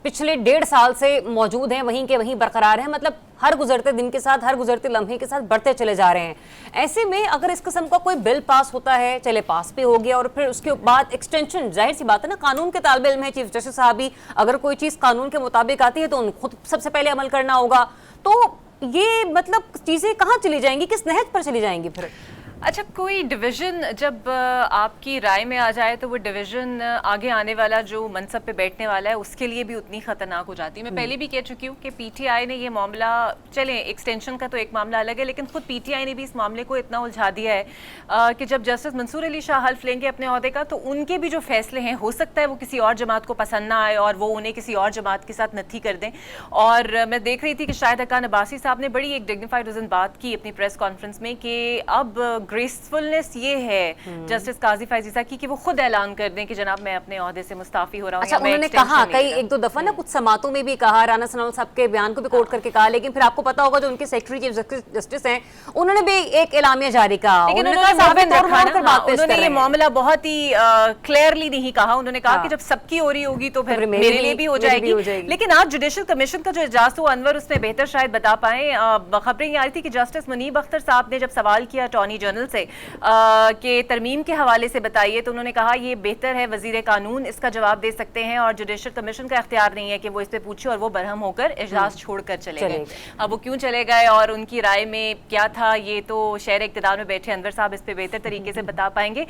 पिछले 1.5 साल से मौजूद हैं, वहीं के वहीं बरकरार हैं, मतलब हर गुजरते दिन के साथ, हर गुजरते लम्हे के साथ बढ़ते चले जा रहे हैं। ऐसे में अगर इस किस्म का कोई बिल पास होता है, चले पास भी हो गया और फिर उसके बाद एक्सटेंशन, जाहिर सी बात है ना, कानून के तालिब इल्म है चीफ जस्टिस साहब भी, अगर कोई चीज़ कानून के मुताबिक आती है तो उन खुद सबसे पहले अमल करना होगा। तो ये मतलब चीज़ें कहाँ चली जाएंगी, किस नहज पर चली जाएंगी फिर? अच्छा, कोई डिवीज़न जब आपकी राय में आ जाए तो वो डिवीज़न आगे आने वाला जो मनसब पे बैठने वाला है उसके लिए भी उतनी ख़तरनाक हो जाती है। मैं पहले भी कह चुकी हूँ कि पीटीआई ने ये मामला, चलें एक्सटेंशन का तो एक मामला अलग है, लेकिन खुद पीटीआई ने भी इस मामले को इतना उलझा दिया है कि जब जस्टिस मंसूर अली शाह हल्फ लेंगे अपने ओहदे का तो उनके भी जो फैसले हैं हो सकता है वो किसी और जमात को पसंद ना आए और वो उन्हें किसी और जमात के साथ नत्थी कर दें। और मैं देख रही थी कि शाहिद हक्कान अब्बासी साहब ने बड़ी एक डिग्निफाइड वज़न बात की अपनी प्रेस कॉन्फ्रेंस में कि अब ग्रेसफुलनेस ये है जस्टिस काजी फैजीसा की कि वो खुद ऐलान कर दें कि जनाब मैं अपने ओहदे से मुस्ताफी हो रहा हूं। अच्छा, उन्होंने कहा कई एक दो दफा ना कुछ समातों में भी कहा, राना सनाउल साहब के बयान को भी कोट करके कहा, लेकिन फिर आपको पता होगा जो उनके सेक्रेटरी चीफ जस्टिस हैं उन्होंने भी एक एलामिया जारी कहा, उन्होंने ये मामला बहुत ही क्लियरली नहीं कहा। उन्होंने कहा कि जब सबकी हो रही होगी तो फिर मेरे लिए भी हो जाएगी। लेकिन आज जुडिशल कमीशन का जो इजलास हुआ अनवर, उसमें बेहतर शायद बता पाए। खबरें ये आ रही थी कि जस्टिस मुनीब अख्तर साहब ने जब सवाल किया अटॉर्नी जनरल से कि तरमीम के हवाले से बताइए, तो उन्होंने कहा ये बेहतर है वजीर कानून इसका जवाब दे सकते हैं और जुडिशल कमीशन का इख्तियार नहीं है कि वो इस पे पूछे, और वो बरहम होकर इजलास छोड़कर चले गए। अब वो क्यों चले गए और उनकी राय में क्या था, ये तो शहर इक़्तिदार में बैठे अनवर साहब इस पे बेहतर तरीके से बता पाएंगे।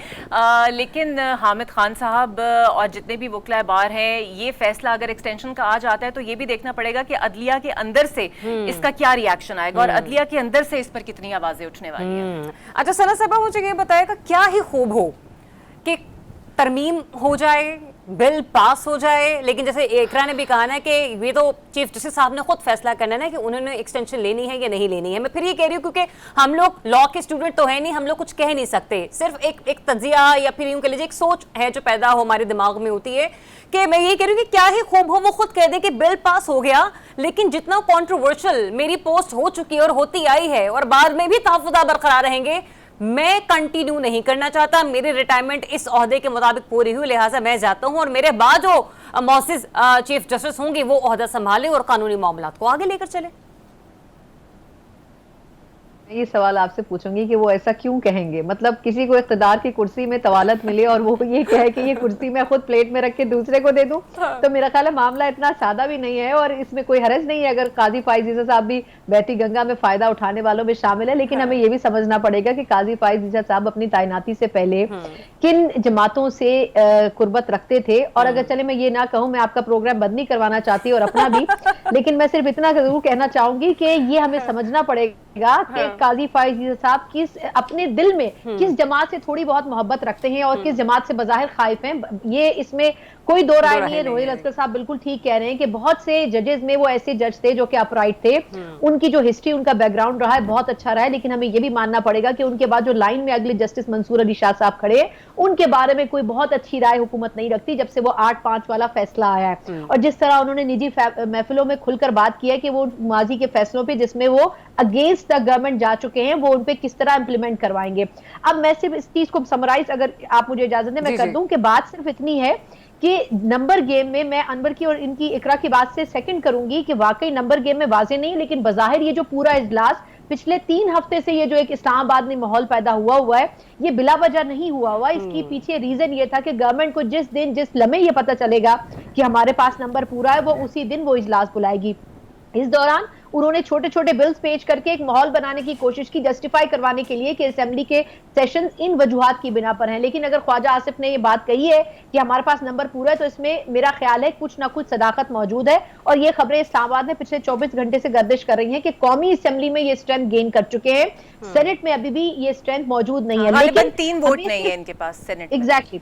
लेकिन हामिद खान साहब और जितने भी वकला बार हैं, ये फैसला अगर एक्सटेंशन का आ जाता है तो ये भी देखना पड़ेगा कि अदलिया के अंदर से इसका क्या रिएक्शन आएगा और अदलिया के अंदर से इस पर कितनी आवाजें उठने वाली हैं। अच्छा सना साहब, मुझे ये बताएगा क्या ही खूब हो कि तरमीम हो जाए, बिल पास हो जाए, लेकिन जैसे एकरा ने भी कहा ना कि ये तो चीफ जस्टिस साहब ने खुद फैसला करना है ना कि उन्होंने एक्सटेंशन लेनी है या नहीं लेनी है। मैं फिर ये कह रही हूँ क्योंकि हम लोग लॉ के स्टूडेंट तो है नहीं, हम लोग कुछ कह नहीं सकते, सिर्फ एक तजिया या फिर यूं कह लीजिए एक सोच है जो पैदा हो हमारे दिमाग में होती है कि मैं ये कह रही हूँ कि क्या ही खूब हो वो खुद कह दे कि बिल पास हो गया, लेकिन जितना कॉन्ट्रोवर्शियल मेरी पोस्ट हो चुकी है और होती आई है और बाद में भी तहफ़्फ़ुज़ात बरकरार रहेंगे, मैं कंटिन्यू नहीं करना चाहता, मेरी रिटायरमेंट इस ओहदे के मुताबिक पूरी हुई, लिहाजा मैं जाता हूं और मेरे बाद जो मोअज़्ज़ज़ चीफ जस्टिस होंगे वो ओहदा संभालें और कानूनी मामलात को आगे लेकर चले। मैं ये सवाल आपसे पूछूंगी कि वो ऐसा क्यों कहेंगे, मतलब किसी को इख्तिदार की कुर्सी में तवालत मिले और वो ये कहे कि ये कुर्सी मैं खुद प्लेट में रख के दूसरे को दे दूं, तो मेरा ख्याल है मामला इतना सादा भी नहीं है और इसमें कोई हरज नहीं है अगर काजी फाइज़ साहब भी बहती गंगा में फायदा उठाने वालों में शामिल है। लेकिन हमें ये भी समझना पड़ेगा कि काजी फाइज़ साहब अपनी तैनाती से पहले किन जमातों से कुर्बत रखते थे। और अगर चले मैं ये ना कहूँ, मैं आपका प्रोग्राम बंद नहीं करवाना चाहती और अपना भी, लेकिन मैं सिर्फ इतना जरूर कहना चाहूंगी कि ये हमें समझना पड़ेगा گا کہ قاضی فائز عیسی صاحب کس اپنے دل میں کس جماعت سے تھوڑی بہت محبت رکھتے ہیں اور کس جماعت سے بظاہر خائف ہیں. یہ اس میں کوئی دو رائے نہیں ہے. روہیل اصغر صاحب بالکل ٹھیک کہہ رہے ہیں کہ بہت سے ججز میں وہ ایسے جج تھے جو کہ اپرائٹ تھے, ان کی جو ہسٹری, ان کا بیک گراؤنڈ رہا ہے بہت اچھا رہا ہے, لیکن ہمیں یہ بھی ماننا پڑے گا کہ ان کے بعد جو لائن میں اگلے جسٹس منصور علی شاہ صاحب کھڑے, ان کے بارے میں کوئی بہت اچھی رائے حکومت نہیں رکھتی جب سے وہ 8-5 والا فیصلہ آیا ہے. اور جس طرح انہوں نے نجی محفلوں میں کھل کر بات کی ہے کہ وہ ماضی کے فیصلوں پہ جس میں وہ اگینسٹ دا گورنمنٹ جا چکے ہیں وہ ان پہ کس طرح امپلیمنٹ کروائیں گے. اب میں صرف اس چیز کو سمرائز اگر آپ مجھے اجازت دیں میں کر دوں کہ بات صرف اتنی ہے کہ نمبر گیم میں انور کی اور ان کی اقرا کی بات سے سیکنڈ کروں گی کہ واقعی نمبر گیم میں واضح نہیں, لیکن بظاہر یہ جو پورا اجلاس پچھلے 3 ہفتے سے یہ جو ایک اسلام آباد میں ماحول پیدا ہوا ہے یہ بلا وجہ نہیں ہوا. اس کی پیچھے ریزن یہ تھا کہ گورنمنٹ کو جس دن جس لمحے یہ پتہ چلے گا کہ ہمارے پاس نمبر پورا ہے وہ اسی دن وہ اجلاس بلائے گی. اس دوران انہوں نے چھوٹے چھوٹے بلز پیش کر کے ایک ماحول بنانے کی کوشش کی, جسٹیفائی کروانے کے لیے کہ اسمبلی کے سیشنز ان وجوہات کی بنا پر ہیں. لیکن اگر خواجہ آصف نے یہ بات کہی ہے کہ ہمارے پاس نمبر پورا ہے تو اس میں میرا خیال ہے کچھ نہ کچھ صداقت موجود ہے. اور یہ خبریں اسلام آباد میں پچھلے 24 گھنٹے سے گردش کر رہی ہیں کہ قومی اسمبلی میں یہ اسٹرینتھ گین کر چکے ہیں, سینٹ میں ابھی بھی یہ اسٹرینتھ موجود نہیں ہے. لیکن 3 ووٹ نہیں ہے ان کے پاس سینٹ میں. ایگزیکٹلی.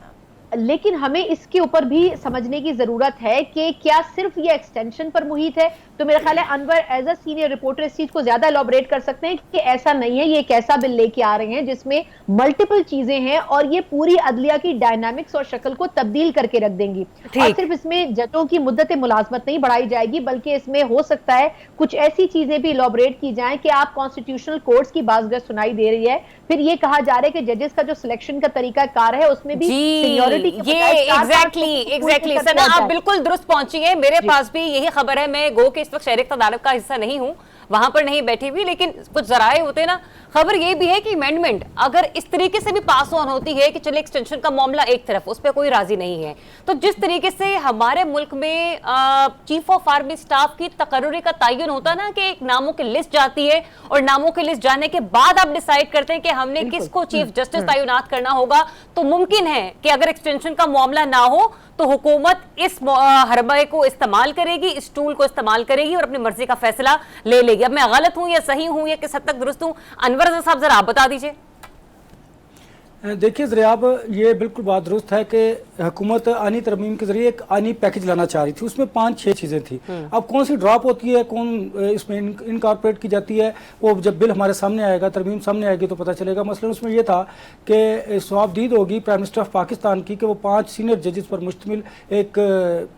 لیکن ہمیں اس کے اوپر بھی سمجھنے کی ضرورت ہے کہ کیا صرف یہ ایکسٹینشن پر محیط ہے. تو میرا خیال ہے انور ایز اے سینئر رپورٹر اس چیز کو زیادہ ایلابریٹ کر سکتے ہیں کہ ایسا نہیں ہے, یہ ایک ایسا بل لے کے آ رہے ہیں جس میں ملٹیپل چیزیں ہیں اور یہ پوری عدلیہ کی ڈائنامکس اور شکل کو تبدیل کر کے رکھ دیں گی. اور صرف اس میں ججوں کی مدت ملازمت نہیں بڑھائی جائے گی بلکہ اس میں ہو سکتا ہے کچھ ایسی چیزیں بھی ایلابریٹ کی جائیں کہ آپ کانسٹیٹیوشنل کورٹس کی بازگشت سنائی دے رہی ہے. پھر یہ کہا جا رہا ہے کہ ججز کا جو سلیکشن کا طریقہ کار ہے اس میں بھی سینیورٹی کے ایگزیکٹلی سنا آپ بالکل درست پہنچی ہیں. میرے پاس بھی یہی خبر ہے, میں گو کہ اس وقت شہر اقتدار کا حصہ نہیں ہوں, وہاں پر نہیں بیٹھی ہوئی, لیکن کچھ ذرائع ہوتے نا. خبر یہ بھی ہے کہ امینڈمنٹ اگر اس طریقے سے بھی پاس آن ہوتی ہے کہ چلے ایکسٹینشن کا معاملہ ایک طرف, اس پہ کوئی راضی نہیں ہے, تو جس طریقے سے ہمارے ملک میں چیف آف آرمی سٹاف کی تقرری کا تعین ہوتا نا کہ ایک ناموں کی لسٹ جاتی ہے اور ناموں کی لسٹ جانے کے بعد آپ ڈیسائیڈ کرتے ہیں کہ ہم نے کس کو چیف جسٹس تعینات کرنا ہوگا, تو ممکن ہے کہ اگر ایکسٹینشن کا معاملہ نہ ہو تو حکومت اس حربے کو استعمال کرے گی, اس ٹول کو استعمال کرے گی اور اپنی مرضی کا فیصلہ لے لے گی. اب میں غلط ہوں یا صحیح ہوں یا کس حد تک درست ہوں, انور صاحب ذرا آپ بتا دیجئے. دیکھیے ضریاب, یہ بالکل بات درست ہے کہ حکومت آئینی ترمیم کے ذریعے ایک آئینی پیکج لانا چاہ رہی تھی, اس میں 5-6 چیزیں تھیں. اب کون سی ڈراپ ہوتی ہے, کون اس میں انکارپوریٹ کی جاتی ہے, وہ جب بل ہمارے سامنے آئے گا, ترمیم سامنے آئے گی تو پتہ چلے گا. مثلا اس میں یہ تھا کہ صوابدید ہوگی پرائم منسٹر آف پاکستان کی کہ وہ 5 سینئر ججز پر مشتمل ایک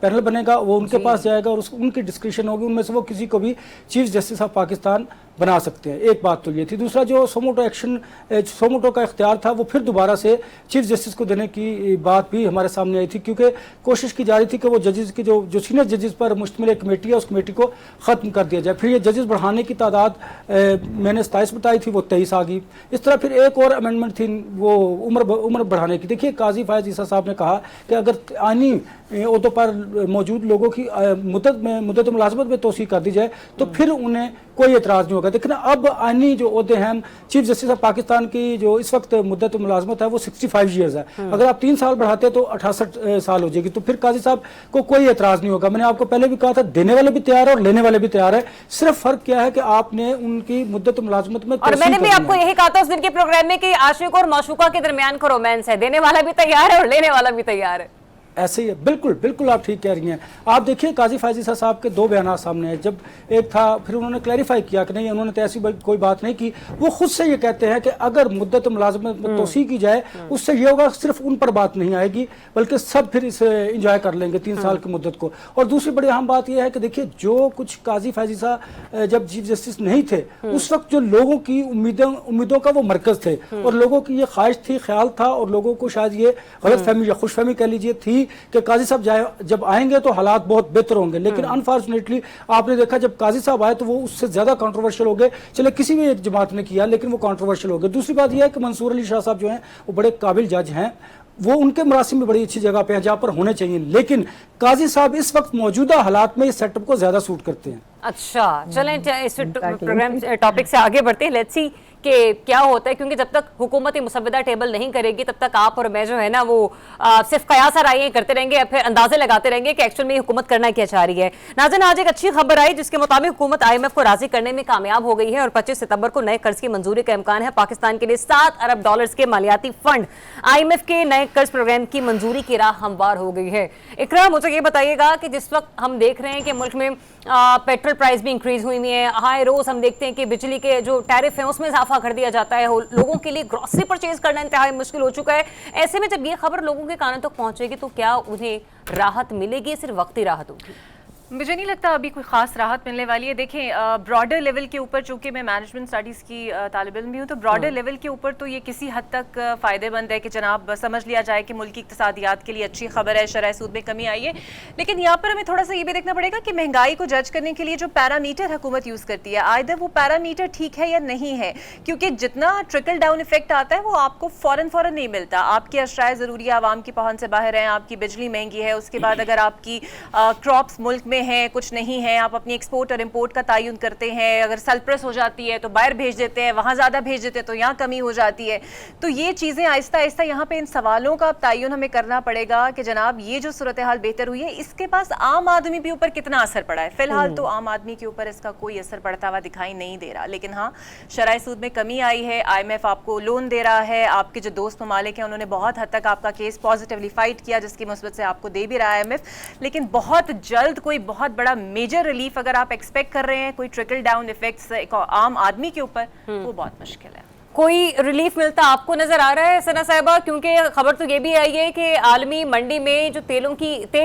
پینل بنے گا, وہ ان کے پاس جائے گا اور ان کی ڈسکریشن ہوگی, ان میں سے وہ کسی کو بھی چیف جسٹس آف پاکستان بنا سکتے ہیں. ایک بات تو یہ تھی. دوسرا جو سوموٹو کا اختیار تھا وہ پھر دوبارہ سے چیف جسٹس کو دینے کی بات بھی ہمارے سامنے آئی تھی, کیونکہ کوشش کی جا رہی تھی کہ وہ ججز کی جو سینئر ججز پر مشتمل ایک کمیٹی ہے اس کمیٹی کو ختم کر دیا جائے. پھر یہ ججز بڑھانے کی تعداد میں نے 27 بتائی تھی, وہ 23 آ گئی. اس طرح پھر ایک اور امینڈمنٹ تھی وہ عمر بڑھانے کی. دیکھیے قاضی فائز عیسی صاحب نے کہا کہ اگر آئینی عہدوں پر موجود لوگوں کی مدت ملازمت میں توسیع کر دی جائے تو پھر انہیں کوئی اعتراض نہیں ہوگا. دیکھنا اب آئینی جو عہدے ہیں, چیف جسٹس آف پاکستان کی جو اس وقت مدت ملازمت ہے وہ 65 ایئرز ہے, اگر آپ 3 سال بڑھاتے تو 68 سال ہو جائے گی, تو پھر قاضی صاحب کو کوئی اعتراض نہیں ہوگا. میں نے آپ کو پہلے بھی کہا تھا دینے والے بھی تیار ہے اور لینے والے بھی تیار ہے, صرف فرق کیا ہے کہ آپ نے ان کی مدت ملازمت میں اور میں نے بھی آپ کو یہی کہا تھا اس دن کے پروگرام میں کہ عاشق اور معشوقہ کے درمیان کا رومانس ہے, دینے والا بھی تیار ہے اور لینے والا بھی تیار ہے. ایسے ہی ہے, بالکل آپ ٹھیک کہہ رہی ہیں. آپ دیکھیے قاضی فائز عیسی صاحب کے 2 بیانات سامنے ہیں. جب ایک تھا پھر انہوں نے کلیریفائی کیا کہ نہیں, انہوں نے تو ایسی کوئی بات نہیں کی. وہ خود سے یہ کہتے ہیں کہ اگر مدت ملازمت میں توسیع کی جائے اس سے یہ ہوگا صرف ان پر بات نہیں آئے گی بلکہ سب پھر اسے انجوائے کر لیں گے 3 سال کی مدت کو. اور دوسری بڑی اہم بات یہ ہے کہ دیکھیے جو کچھ قاضی فائز عیسی جب چیف جسٹس نہیں تھے اس وقت جو لوگوں کی امیدوں کا وہ مرکز تھے اور لوگوں کی یہ خواہش تھی, خیال تھا, اور لوگوں کو شاید یہ غلط فہمی یا خوش فہمی کہہ لیجیے تھی کہ قاضی صاحب جب آئیں گے تو حالات بہت بہتر ہوں گے. لیکن انفارچونیٹلی آپ نے دیکھا جب قاضی صاحب آئے تو وہ اس سے زیادہ کنٹروورشل ہو گئے. چلے کسی بھی ایک جماعت نے کیا لیکن وہ کنٹروورشل ہو گئے. دوسری بات یہ ہے کہ منصور علی شاہ صاحب جو ہیں وہ بڑے قابل جج ہیں, وہ ان کے مراسم میں بڑی اچھی جگہ پہ ہیں جہاں پر ہونے چاہیے, لیکن قاضی صاحب اس وقت موجودہ حالات میں اس سیٹ اپ کو زیادہ سوٹ کرتے ہیں. اچھا چلیں اس پروگرام ٹاپک سے آگے بڑھتے ہیں. لیٹس سی کہ کیا ہوتا ہے, کیونکہ جب تک حکومت مسودہ ٹیبل نہیں کرے گی تب تک آپ اور میں جو ہے نا وہ صرف قیاس آرائیاں کرتے رہیں گے یا پھر اندازے لگاتے رہیں گے کہ ایکچوئل میں حکومت کرنا کیا چاہ رہی ہے. ناظرین, آج ایک اچھی خبر آئی جس کے مطابق حکومت IMF کو راضی کرنے میں کامیاب ہو گئی ہے اور 25 ستمبر کو نئے قرض کی منظوری کا امکان ہے. پاکستان کے لیے $7 ارب کے مالیاتی فنڈ IMF کے نئے قرض پروگرام کی منظوری کی راہ ہموار ہو گئی ہے. اقرا, مجھے یہ بتائیے گا کہ جس وقت ہم دیکھ رہے ہیں کہ ملک میں پیٹرول پرائز بھی انکریز ہوئی ہیں, ہائی روز ہم دیکھتے ہیں کہ بجلی کے جو ٹیرف ہیں اس میں اضافہ کر دیا جاتا ہے, لوگوں کے لیے گروسری پرچیز کرنا انتہائی مشکل ہو چکا ہے. ایسے میں جب یہ خبر لوگوں کے کانوں تک پہنچے گی تو کیا انہیں راحت ملے گی, صرف وقتی راحت ہوگی؟ مجھے نہیں لگتا ابھی کوئی خاص راحت ملنے والی ہے. دیکھیں براڈر لیول کے اوپر, چونکہ میں مینجمنٹ اسٹڈیز کی طالب علم بھی ہوں, تو براڈر لیول کے اوپر تو یہ کسی حد تک فائدے مند ہے کہ جناب سمجھ لیا جائے کہ ملکی اقتصادیات کے لیے اچھی خبر ہے, شرح سود میں کمی آئی ہے. لیکن یہاں پر ہمیں تھوڑا سا یہ بھی دیکھنا پڑے گا کہ مہنگائی کو جج کرنے کے لیے جو پیرامیٹر حکومت یوز کرتی ہے, آئدر وہ پیرامیٹر ٹھیک ہے یا نہیں ہے, کیونکہ جتنا ٹرکل ڈاؤن افیکٹ آتا ہے وہ آپ کو فوراً نہیں ملتا. آپ کی اشیاء ضروری عوام کی پہنچ سے باہر ہیں, آپ کی بجلی مہنگی ہے, اس کے بعد اگر آپ کی کراپس ملک میں ہیں کچھ نہیں ہیں, آپ اپنی ایکسپورٹ اور امپورٹ کا تعین کرتے ہیں, اگر سلپرس ہو جاتی ہے تو باہر بھیج دیتے ہیں, وہاں زیادہ بھیج دیتے ہیں تو یہاں کمی ہو جاتی ہے. تو یہ چیزیں آہستہ آہستہ یہاں پہ ان سوالوں کا تعین ہمیں کرنا پڑے گا کہ جناب یہ جو صورتحال بہتر ہوئی ہے اس کے پاس عام آدمی کے اوپر کتنا اثر پڑا ہے. فی الحال تو عام آدمی کے اوپر اس کا کوئی اثر پڑتا ہوا دکھائی نہیں دے رہا, لیکن ہاں شرح سود میں کمی آئی ہے, IMF آپ کو لون دے رہا ہے, آپ کے جو دوست ممالک ہیں انہوں نے بہت حد تک آپ کا کیس پازیٹیولی فائٹ کیا جس کی مثبت سے آپ کو دے بھی رہا ہے IMF, لیکن بہت جلد کوئی بہت بڑا میجر ریلیف اگر آپ ایکسپیکٹ کر رہے ہیں, کوئی ٹرکل ڈاؤن ایفیکٹس عام آدمی کے اوپر, وہ بہت مشکل ہے. کوئی ریلیف ملتا آپ کو نظر آ رہا ہے ثنا صاحبہ؟ کیونکہ خبر تو یہ بھی آئی ہے کہ عالمی منڈی میں جو تیل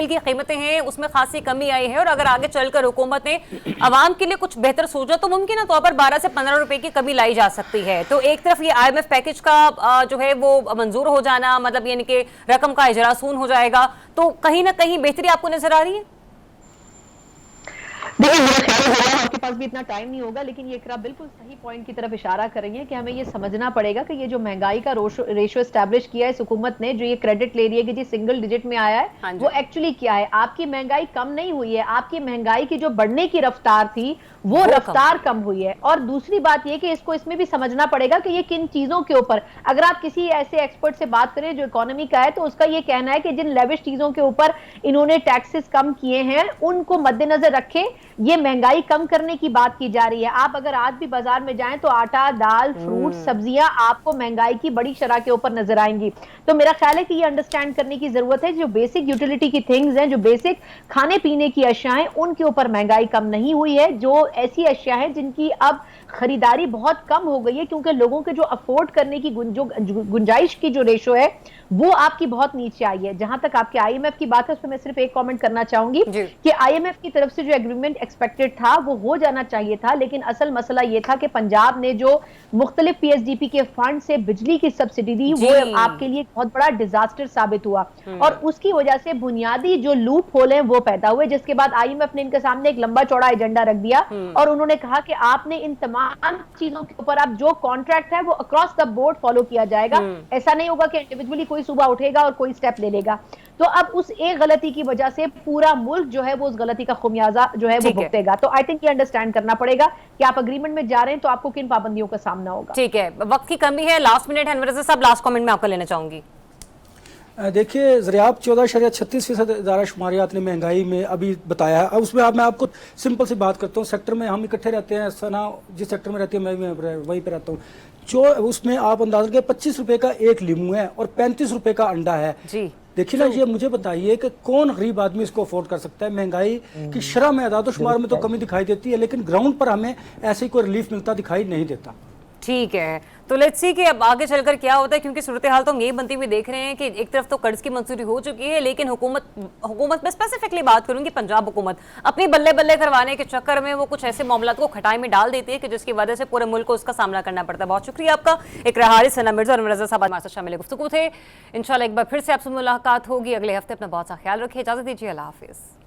کی قیمتیں ہیں اس میں خاصی کمی آئی ہے, اور اگر آگے چل کر حکومت نے عوام کے لیے کچھ بہتر سوچا تو ممکنہ طور پر 12 سے 15 روپے کی کمی لائی جا سکتی ہے. تو ایک طرف یہ IMF پیکج کا جو ہے وہ منظور ہو جانا, مطلب یعنی کہ رقم کا اجراسون ہو جائے گا, تو کہیں نہ کہیں بہتری آپ کو نظر آ رہی ہے؟ دیکھیں میرا خیال ہے آپ کے پاس بھی اتنا ٹائم نہیں ہوگا, لیکن یہ اقرا بالکل صحیح پوائنٹ کی طرف اشارہ کر رہی ہے کہ ہمیں یہ سمجھنا پڑے گا کہ یہ جو مہنگائی کا ریشو اسٹیبلش کیا ہے اس حکومت نے, جو یہ کریڈٹ لے رہی ہے کہ جی سنگل ڈیجٹ میں آیا ہے, وہ ایکچولی کیا ہے. آپ کی مہنگائی کم نہیں ہوئی ہے, آپ کی مہنگائی کی جو بڑھنے کی رفتار تھی وہ رفتار کم ہوئی ہے. اور دوسری بات یہ کہ اس میں بھی سمجھنا پڑے گا کہ یہ کن چیزوں کے اوپر, اگر آپ کسی ایسے ایکسپرٹ سے بات کریں جو اکانومی کا ہے تو اس کا یہ کہنا ہے کہ جن لیوش چیزوں کے اوپر انہوں نے ٹیکسز کم کیے ہیں ان کو مد نظر رکھیں یہ مہنگائی کم کرنے کی بات کی جا رہی ہے. آپ اگر آج بھی بازار میں جائیں تو آٹا, دال, فروٹ, سبزیاں آپ کو مہنگائی کی بڑی شرح کے اوپر نظر آئیں گی. تو میرا خیال ہے کہ یہ انڈرسٹینڈ کرنے کی ضرورت ہے جو بیسک یوٹیلیٹی کی تھنگز ہیں, جو بیسک کھانے پینے کی اشیاء ہیں, ان کے اوپر مہنگائی کم نہیں ہوئی ہے. جو ایسی اشیاء ہیں جن کی اب خریداری بہت کم ہو گئی ہے کیونکہ لوگوں کے جو افورڈ کرنے کی گنجائش کی جو ریشو ہے وہ آپ کی بہت نیچے آئی ہے. جہاں تک آپ کے IMF کی بات ہے اس پہ میں صرف ایک کامنٹ کرنا چاہوں گی کہ IMF کی طرف سے جو ایگریمنٹ ایکسپیکٹڈ تھا وہ ہو جانا چاہیے تھا, لیکن اصل مسئلہ یہ تھا کہ پنجاب نے جو مختلف PSDP کے فنڈ سے بجلی کی سبسڈی دی وہ آپ کے لیے بہت بڑا ڈیزاسٹر ثابت ہوا, اور اس کی وجہ سے بنیادی جو لوپ ہول ہیں وہ پیدا ہوئے, جس کے بعد IMF نے ان کے سامنے ایک لمبا چوڑا ایجنڈا رکھ دیا اور انہوں نے کہا کہ آپ نے ان تمام چیزوں کے اوپر آپ جو کانٹریکٹ ہے وہ اکراس دا بورڈ فالو کیا جائے گا. ایسا نہیں ہوگا کہ انڈیویجولی کوئی صوبہ اٹھے گا اور کوئی سٹیپ لے لے گا. تو اب اس ایک غلطی کی وجہ سے پورا ملک جو ہے وہ اس غلطی کا خمیازہ جو ہے وہ بھگتے گا. تو آئی تھنک یہ انڈرسٹینڈ کرنا پڑے گا کہ آپ اگریمنٹ میں جا رہے ہیں تو آپ کو کن پابندیوں کا سامنا ہوگا. ٹھیک ہے, وقت کی کمی ہے, لاسٹ منٹ ہے, انور رضا صاحب لاسٹ کامنٹ میں آپ کا لینا چاہوں گی. دیکھیے زریعاب 14.36% ادارہ شماریات نے مہنگائی میں ابھی بتایا ہے. اب اس میں میں آپ کو سمپل سی بات کرتا ہوں, سیکٹر میں ہم اکٹھے رہتے ہیں, سنا جس سیکٹر میں رہتی ہے میں وہیں پہ رہتا ہوں, جو اس میں آپ اندازہ کہ 25 روپے کا ایک لیمو ہے اور 35 روپے کا انڈا ہے. دیکھیے نا, یہ مجھے بتائیے کہ کون غریب آدمی اس کو افورڈ کر سکتا ہے. مہنگائی کی شرح میں اعداد و شمار میں تو کمی دکھائی دیتی ہے, لیکن گراؤنڈ پر ہمیں ایسے کوئی ریلیف ملتا دکھائی نہیں دیتا. ٹھیک ہے, تو لیٹس سی کہ اب آگے چل کر کیا ہوتا ہے, کیونکہ صورتحال تو ہم یہی بنتی ہوئی دیکھ رہے ہیں کہ ایک طرف تو قرض کی منظوری ہو چکی ہے, لیکن حکومت میں اسپیسیفکلی بات کروں گی پنجاب حکومت اپنی بلے بلے کروانے کے چکر میں وہ کچھ ایسے معاملات کو کھٹائی میں ڈال دیتی ہے کہ جس کی وجہ سے پورے ملک کو اس کا سامنا کرنا پڑتا ہے. بہت شکریہ آپ کا. اقرا حارث, ثنا مرزا اور انور رضا صاحب ہمارے ساتھ شامل گفتگو تھے. انشاءاللہ ایک بار پھر سے آپ سے ملاقات ہوگی اگلے ہفتے. اپنا بہت سا خیال رکھیے, اجازت دیجیے, اللہ حافظ.